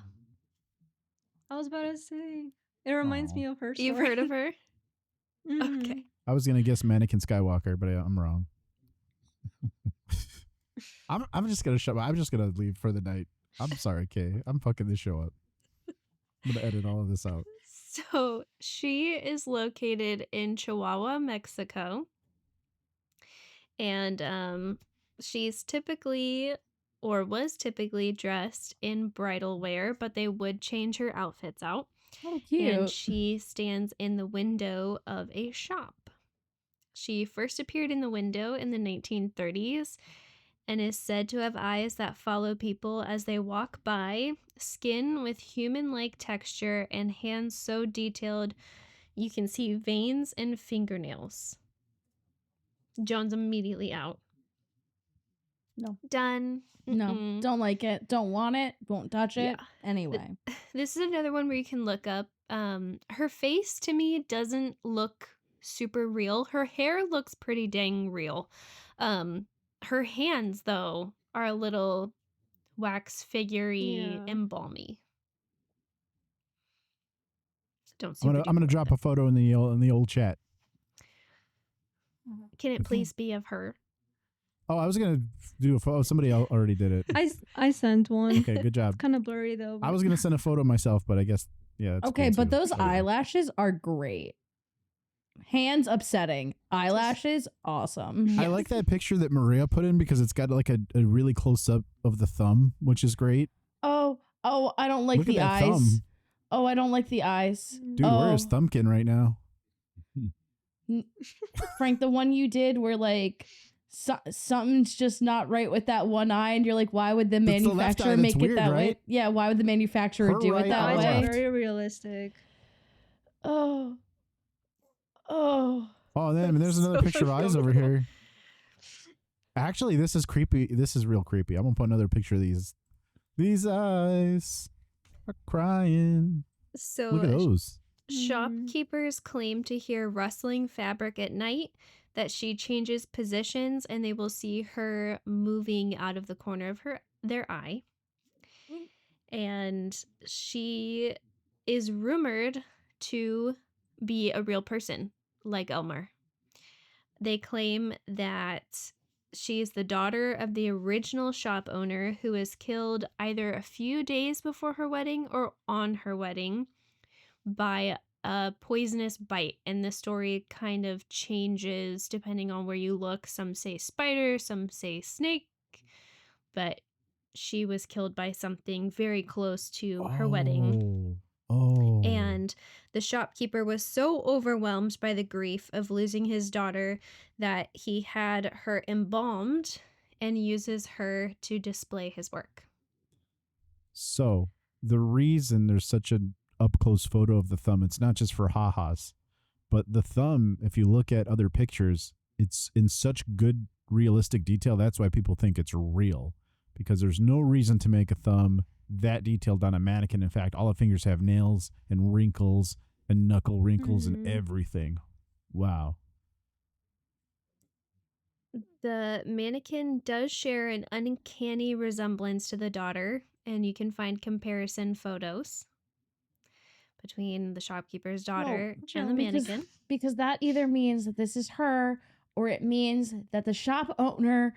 I was about to say. It reminds Aw. me of her story. You've heard of her? Mhm. Okay. I was gonna guess Mannequin Skywalker, but I'm wrong. I'm just gonna shut. I'm just gonna leave for the night. I'm sorry, Kay. I'm fucking this show up. I'm gonna edit all of this out. So she is located in Chihuahua, Mexico. And she's typically or was typically dressed in bridal wear, but they would change her outfits out. Oh, And cute. she stands in the window of a shop. She first appeared in the window in the 1930s and is said to have eyes that follow people as they walk by, skin with human-like texture, and hands so detailed you can see veins and fingernails. John's immediately out. No. Done. No, Mm-mm. don't like it. Don't want it. Won't touch it. Yeah. Anyway. This is another one where you can look up. Her face to me doesn't look super real. Her hair looks pretty dang real. Her hands though are a little wax figure-y Yeah. and balmy. Don't I'm super. gonna drop a photo in the old chat. Can it please be of her? Oh, I was gonna do a photo. Somebody already did it. I sent one. Okay, good job. Kind of blurry though. I but- was gonna send a photo myself, but I guess it's Okay, cool but too. those Whatever. eyelashes are great. Hands upsetting. Eyelashes awesome. I like that picture that Maria put in because it's got like a really close up of the thumb, which is great. Oh, I don't like Look at the that eyes. thumb. Oh, I don't like the eyes. Dude, where is Oh. Thumbkin right now? Frank, the one you did where like something's just not right with that one eye, and you're like, why would the That's the left manufacturer eye make that's it weird, that way? right? Yeah, why would the manufacturer Her do right it that eye Eyes are left. way? very realistic. Oh. Oh, then there's another So picture of eyes over uncomfortable. here. Actually, this is creepy. This is real creepy. I'm gonna put another picture of these. These eyes are crying. So Look at those. shopkeepers claim to hear rustling fabric at night, that she changes positions, and they will see her moving out of the corner of their eye. And she is rumored to be a real person, like Elmer. They claim that she is the daughter of the original shop owner who was killed either a few days before her wedding or on her wedding by a poisonous bite. And the story kind of changes depending on where you look. Some say spider, some say snake, but she was killed by something very close to her wedding. Oh. And the shopkeeper was so overwhelmed by the grief of losing his daughter that he had her embalmed and uses her to display his work. So the reason there's such an up close photo of the thumb, it's not just for ha-has, but the thumb, if you look at other pictures, it's in such good realistic detail. That's why people think it's real, because there's no reason to make a thumb that detailed on a mannequin. In fact, all the fingers have nails and wrinkles and knuckle wrinkles and everything. Wow. The mannequin does share an uncanny resemblance to the daughter, and you can find comparison photos between the shopkeeper's daughter and the mannequin. Because that either means that this is her, or it means that the shop owner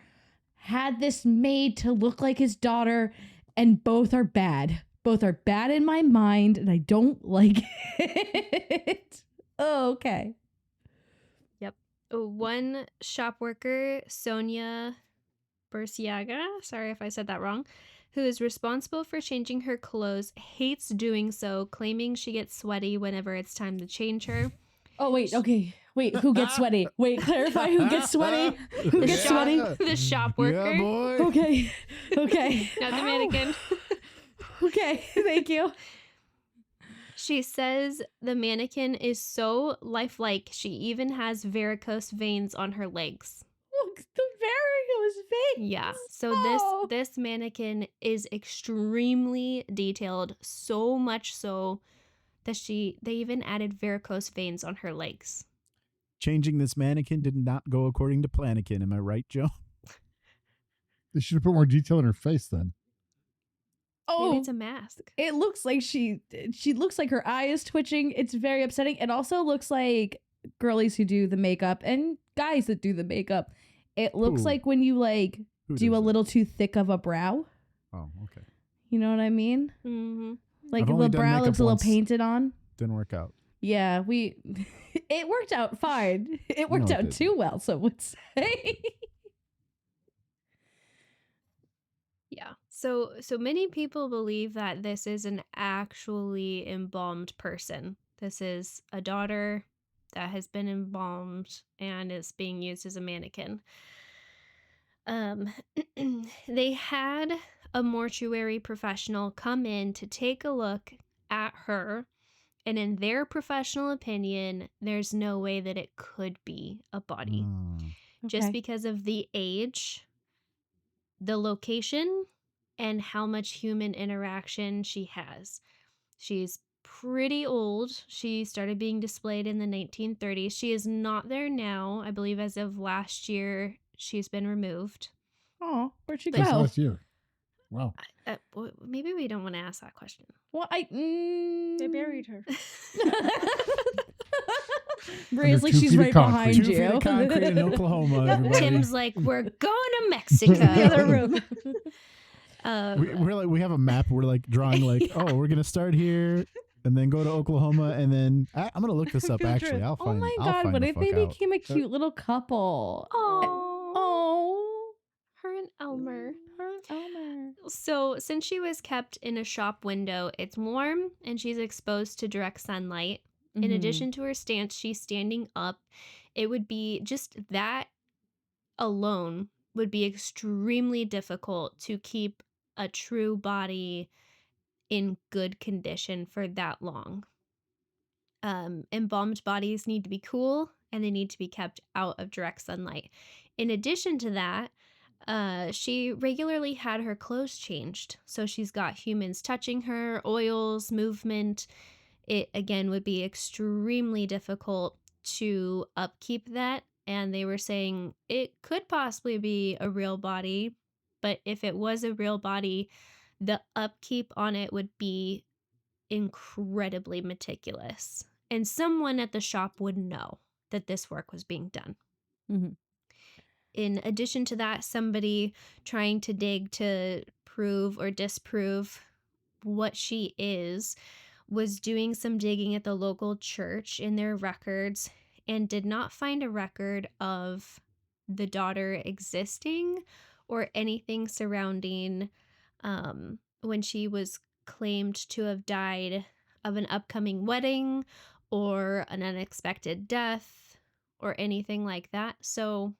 had this made to look like his daughter, and both are bad. Both are bad in my mind, and I don't like it. Oh, okay. One shop worker, Sonia Bursiaga, sorry if I said that wrong, who is responsible for changing her clothes, hates doing so, claiming she gets sweaty whenever it's time to change her. Oh, wait, okay. Wait, who gets sweaty? Wait, clarify who gets sweaty. Who The gets shop, sweaty? the shop worker, Yeah, boy. Okay. Okay. not the mannequin. Okay, thank you. She says the mannequin is so lifelike, she even has varicose veins on her legs. Look, the varicose veins. Yeah. So Oh. this mannequin is extremely detailed, so much so that they even added varicose veins on her legs. Changing this mannequin did not go according to Planikin. Am I right, Joe? They should have put more detail in her face then. Maybe Oh, it's a mask. it looks like she looks like her eye is twitching. It's very upsetting. It also looks like girlies who do the makeup and guys that do the makeup. It looks Who? like when you like Who do does a that? little too thick of a brow. Oh, okay. You know what I mean? Mm-hmm. Like I've the only done brow makeup looks a little once. painted on. Didn't work out. Yeah, it worked out fine. It worked No, it out didn't. too well, some would say. Yeah. So many people believe that this is an actually embalmed person. This is a daughter that has been embalmed and is being used as a mannequin. They had a mortuary professional come in to take a look at her, and in their professional opinion, there's no way that it could be a body. Just Okay. because of the age, the location, and how much human interaction she has. She's pretty old. She started being displayed in the 1930s. She is not there now. I believe as of last year, she's been removed. Oh, where'd she Just go? last year. Wow. Maybe we don't want to ask that question. Well, They buried her. Maria's like 2 she's feet of right concrete. behind 2 feet you. of concrete in Oklahoma, everybody. Tim's like, we're going to Mexico. The other room. We have a map. We're like drawing like, oh, we're gonna start here and then go to Oklahoma and then I'm gonna look this up. Field Actually, trip. I'll Oh find. my I'll god, find what the if fuck they out. became a cute little couple? Oh, Her and Elmer. her and Elmer. So, since she was kept in a shop window, it's warm and she's exposed to direct sunlight. In addition to her stance, she's standing up. It would be just that alone would be extremely difficult to keep a true body in good condition for that long. Embalmed bodies need to be cool and they need to be kept out of direct sunlight. In addition to that, she regularly had her clothes changed. So she's got humans touching her, oils, movement. It again would be extremely difficult to upkeep that. And they were saying it could possibly be a real body, but if it was a real body, the upkeep on it would be incredibly meticulous. And someone at the shop would know that this work was being done. Mhm. In addition to that, somebody trying to dig to prove or disprove what she is was doing some digging at the local church in their records and did not find a record of the daughter existing or anything surrounding when she was claimed to have died of an upcoming wedding or an unexpected death or anything like that. So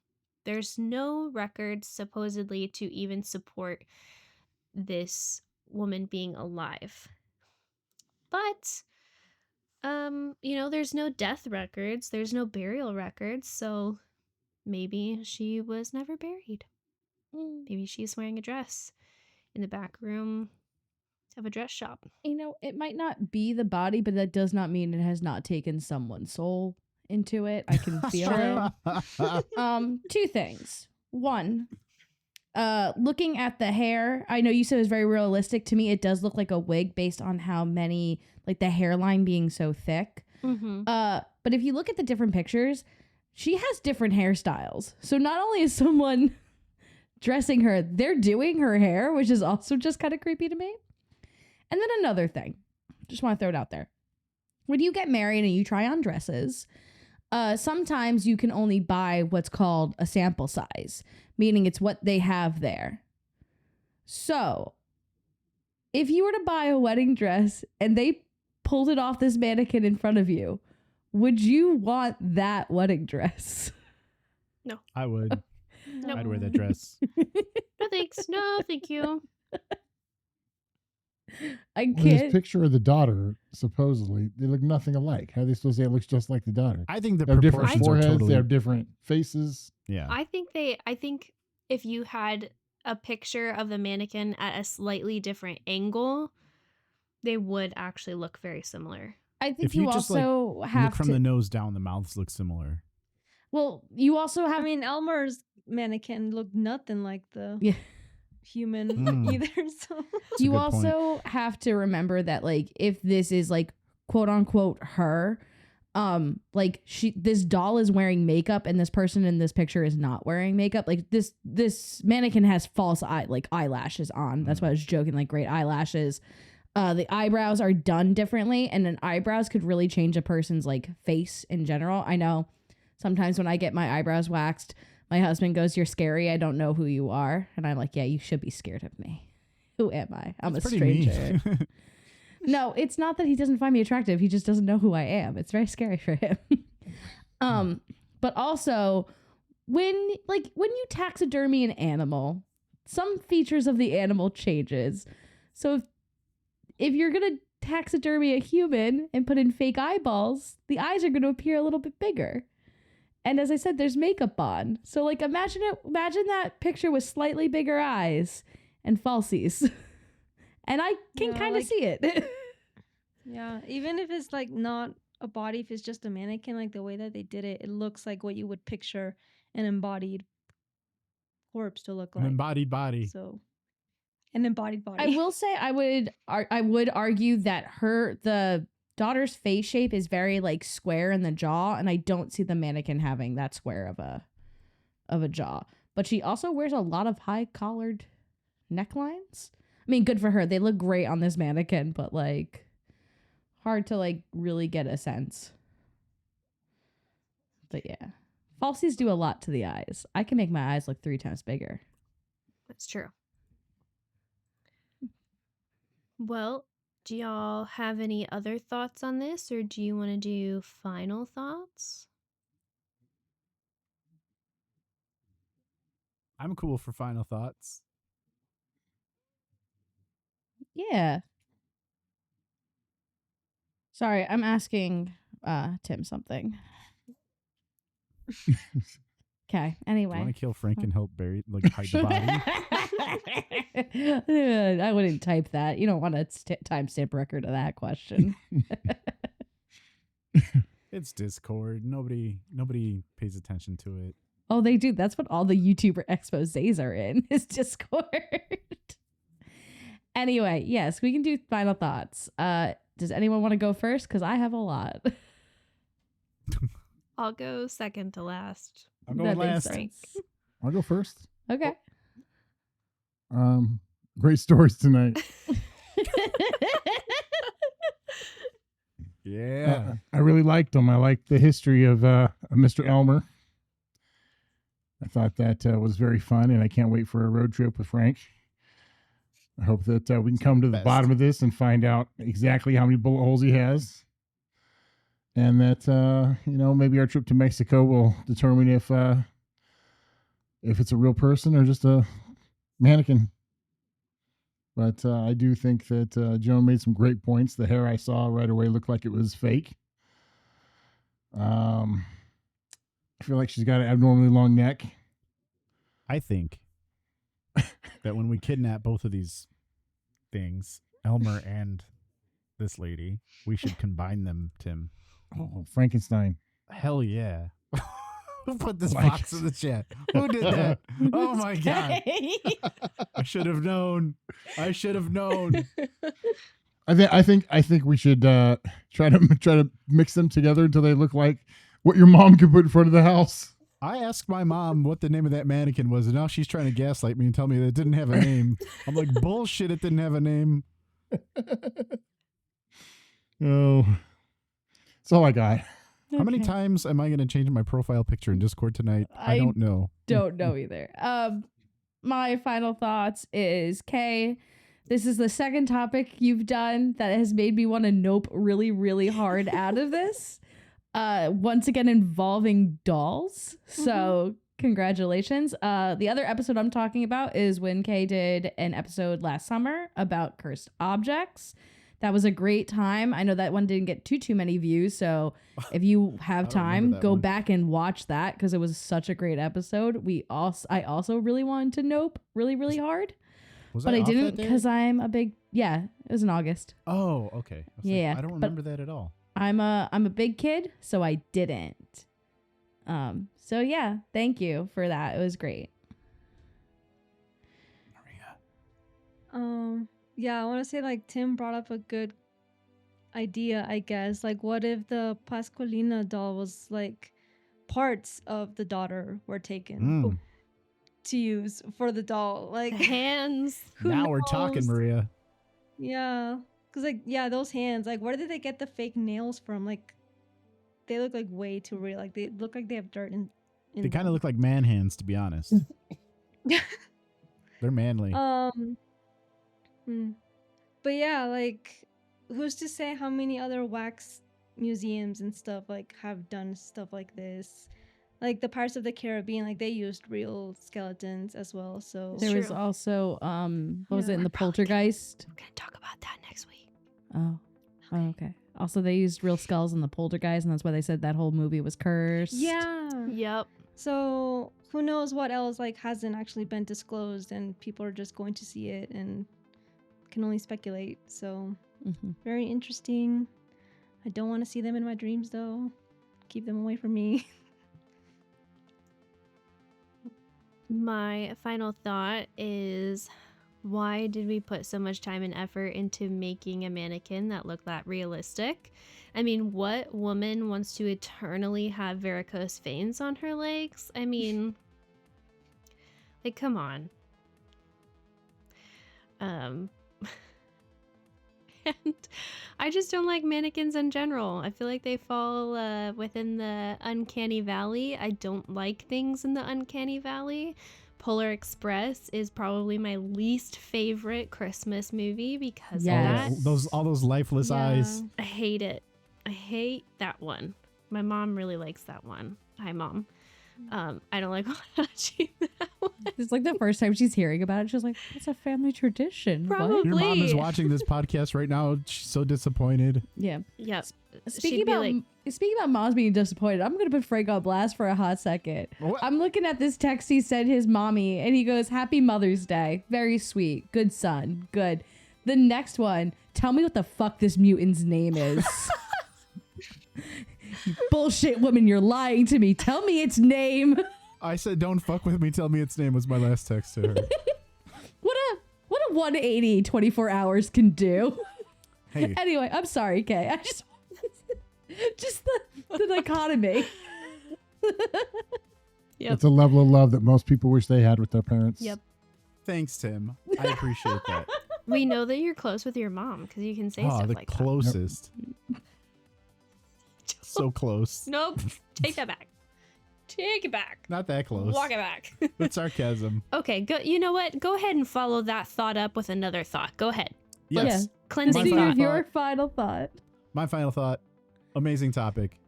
there's no records supposedly to even support this woman being alive. But there's no death records, there's no burial records, so maybe she was never buried. Maybe she's wearing a dress in the back room of a dress shop. It might not be the body, but that does not mean it has not taken someone's soul into it. I can feel it. Two things. One, looking at the hair, I know you said it was very realistic. To me, it does look like a wig based on how many, like the hairline being so thick. Mm-hmm. But if you look at the different pictures, she has different hairstyles. So not only is someone dressing her, they're doing her hair, which is also just kind of creepy to me. And then another thing, just want to throw it out there. When you get married and you try on dresses, sometimes you can only buy what's called a sample size, meaning it's what they have there. So if you were to buy a wedding dress and they pulled it off this mannequin in front of you, would you want that wedding dress? I would. No. I'd wear that dress. No thanks. No, thank you. I Well, this can't. picture of the daughter, supposedly, they look nothing alike. How are they supposed to say it looks just like the daughter? I think the They have different proportions are foreheads. totally. They have different faces. Yeah. I think if you had a picture of the mannequin at a slightly different angle, they would actually look very similar. I think If you you just, also have Look from to. the nose down, the mouths look similar. Well, you also I have. mean, Elmer's mannequin looked nothing like the Yeah. human Mm. either. So That's a You good also have to remember that, like, if this is like quote unquote her, like this doll is wearing makeup and this person in this picture is not wearing makeup. Like this mannequin has false eyelashes on. That's why I was joking, like great eyelashes. The eyebrows are done differently, and then eyebrows could really change a person's like face in general. I know sometimes when I get my eyebrows waxed, my husband goes, "You're scary. I don't know who you are." And I'm like, "Yeah, you should be scared of me. Who am I? I'm That's a pretty stranger." mean. No, it's not that he doesn't find me attractive. He just doesn't know who I am. It's very scary for him. But also when you taxidermy an animal, some features of the animal changes. So if you're going to taxidermy a human and put in fake eyeballs, the eyes are going to appear a little bit bigger. And as I said, there's makeup on. So like imagine that picture with slightly bigger eyes and falsies. And I can Yeah, kind of like- see it. yeah, even if it's like not a body, if it's just a mannequin, like the way that they did it, it looks like what you would picture an embodied corpse to look An like. embodied body. So, an embodied body. I will say I would argue that the daughter's face shape is very like square in the jaw, and I don't see the mannequin having that square of a jaw. But she also wears a lot of high collared necklines. I mean, good for her. They look great on this mannequin, but like hard to like really get a sense. But yeah. Falsies do a lot to the eyes. I can make my eyes look 3 times bigger. That's true. Well, do y'all have any other thoughts on this, or do you want to do final thoughts? I'm cool for final thoughts. Yeah. Sorry, I'm asking Tim something. Okay. Do you Anyway. want to kill Frank and help bury, hide the body? I wouldn't type that. You don't want a timestamp record of that question. It's Discord. Nobody pays attention to it. Oh, they do. That's what all the YouTuber exposés are in, is Discord. Anyway, yes, we can do final thoughts. Does anyone want to go first? Because I have a lot. I'll go second to last. I'm That going makes last. sense. I'll go first. Okay. Great stories tonight. Yeah. I really liked them. I liked the history of Mr. Elmer. I thought that was very fun, and I can't wait for a road trip with Frank. I hope that we can come to the Best. bottom of this and find out exactly how many bullet holes he has. And that, maybe our trip to Mexico will determine if it's a real person or just a mannequin. But I do think that Joan made some great points. The hair I saw right away looked like it was fake. I feel like she's got an abnormally long neck. I think that when we kidnap both of these things, Elmer and this lady, we should combine them, Tim. Oh, Frankenstein. Hell yeah. Who put this Like- box in the chat? Who did that? Oh my God. I should have known. I should have known. I think we should try to mix them together until they look like what your mom could put in front of the house. I asked my mom what the name of that mannequin was, and now she's trying to gaslight me and tell me that it didn't have a name. I'm like, bullshit, it didn't have a name. Oh, that's all I got. How many Okay. times am I going to change my profile picture in Discord tonight? I don't know. Don't know either. My final thoughts is, Kay, this is the second topic you've done that has made me want to nope really, really hard out of this. Once again involving dolls. So congratulations. The other episode I'm talking about is when Kay did an episode last summer about cursed objects. That was a great time. I know that one didn't get too many views, so if you have I don't remember time, that go one. back and watch that because it was such a great episode. I also really wanted to nope really, really hard, Was but I off that didn't day? because I'm a big it was in August. Oh, okay. I was like, Yeah, I don't but- remember that at all. I'm a big kid, so I didn't. So yeah, thank you for that. It was great. Maria. Yeah, I want to say like Tim brought up a good idea, I guess. Like, what if the Pascualina doll was like parts of the daughter were taken to use for the doll? Like, The hands. who Now we're talking, knows? Maria. Yeah, because like, yeah, those hands. Like, where did they get the fake nails from? Like, they look like way too real. Like, they look like they have dirt in They kind them. of look like man hands, to be honest. They're manly. But yeah, like, who's to say how many other wax museums and stuff like have done stuff like this? Like the Pirates of the Caribbean, like they used real skeletons as well. So There was True. also what was Yeah. it in the We're probably Poltergeist? We're gonna talk about that next week. Oh. Oh, okay. Also, they used real skulls in the Poltergeist, and that's why they said that whole movie was cursed. yeah. Yep. So who knows what else like hasn't actually been disclosed, and people are just going to see it and can only speculate. So Mm-hmm. very interesting. I don't want to see them in my dreams though. Keep them away from me. My final thought is, why did we put so much time and effort into making a mannequin that looked that realistic? I mean, what woman wants to eternally have varicose veins on her legs? I mean, like, come on. And I just don't like mannequins in general. I feel like they fall within the Uncanny Valley. I don't like things in the Uncanny Valley. Polar Express is probably my least favorite Christmas movie because Yes. of that. All those lifeless eyes. I hate it. I hate that one. My mom really likes that one. Hi, Mom. I don't like watching that one. It's like the first time she's hearing about it, she's like, "It's a family tradition." What? Probably. Your mom is watching this podcast right now. She's so disappointed. Yeah. Yep. Speaking She'd be about like- speaking about moms being disappointed, I'm gonna put Frank on blast for a hot second. What? I'm looking at this text he sent his mommy, and he goes, "Happy Mother's Day. Very sweet. Good son. Good." The next one, tell me what the fuck this mutant's name is. You bullshit woman, you're lying to me. Tell me its name. I said, "Don't fuck with me. Tell me its name." Was my last text to her. What a 180 24 hours can do. Hey, Anyway, I'm sorry, Kay. I just the dichotomy. Yep. It's a level of love that most people wish they had with their parents. Yep. thanks, Tim. I appreciate that. We know that you're close with your mom because you can say Oh, stuff the like closest. So close. that. Nope. Take that back. Take it back. Not that close. Walk it back. With sarcasm. Okay, go. You know what? Go ahead and follow that thought up with another thought. Go ahead. Yes. Yeah. Cleansing My final thought. Your final thought. My final thought. Amazing topic.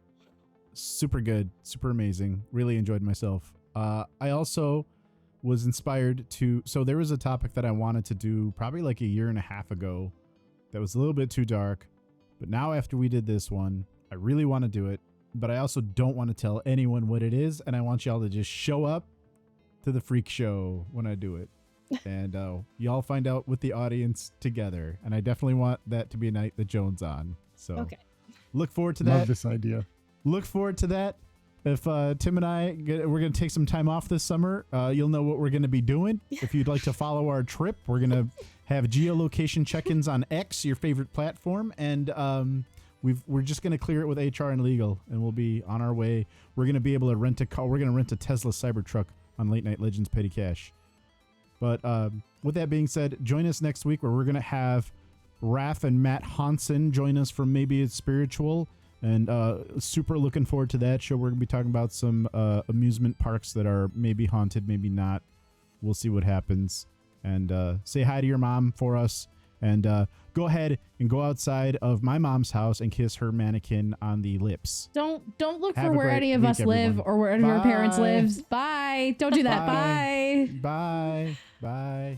Super good. Super amazing. Really enjoyed myself. I also was inspired to. So there was a topic that I wanted to do probably like a year and a half ago that was a little bit too dark. But now after we did this one, I really want to do it. But I also don't want to tell anyone what it is. And I want y'all to just show up to the freak show when I do it. And y'all find out with the audience together. And I definitely want that to be a night that Joan's on. So Okay. look forward to Love that. this idea. Look forward to that. If Tim and we're going to take some time off this summer, you'll know what we're going to be doing. If you'd like to follow our trip, we're going to have geolocation check-ins on X, your favorite platform. And we're just going to clear it with HR and legal, and we'll be on our way. We're going to be able to rent a car. We're going to rent a Tesla Cybertruck on Late Night Legends Petty Cash. But with that being said, join us next week where we're going to have Laff and Matt Hansen join us from Maybe It's Spiritual. And super looking forward to that show. We're going to be talking about some amusement parks that are maybe haunted, maybe not. We'll see what happens. And say hi to your mom for us. And go ahead and go outside of my mom's house and kiss her mannequin on the lips. Don't look Have for a where great any of week, us live everyone. or where any of our parents Bye. lives. Bye. Don't do that. Bye. Bye. Bye. Bye.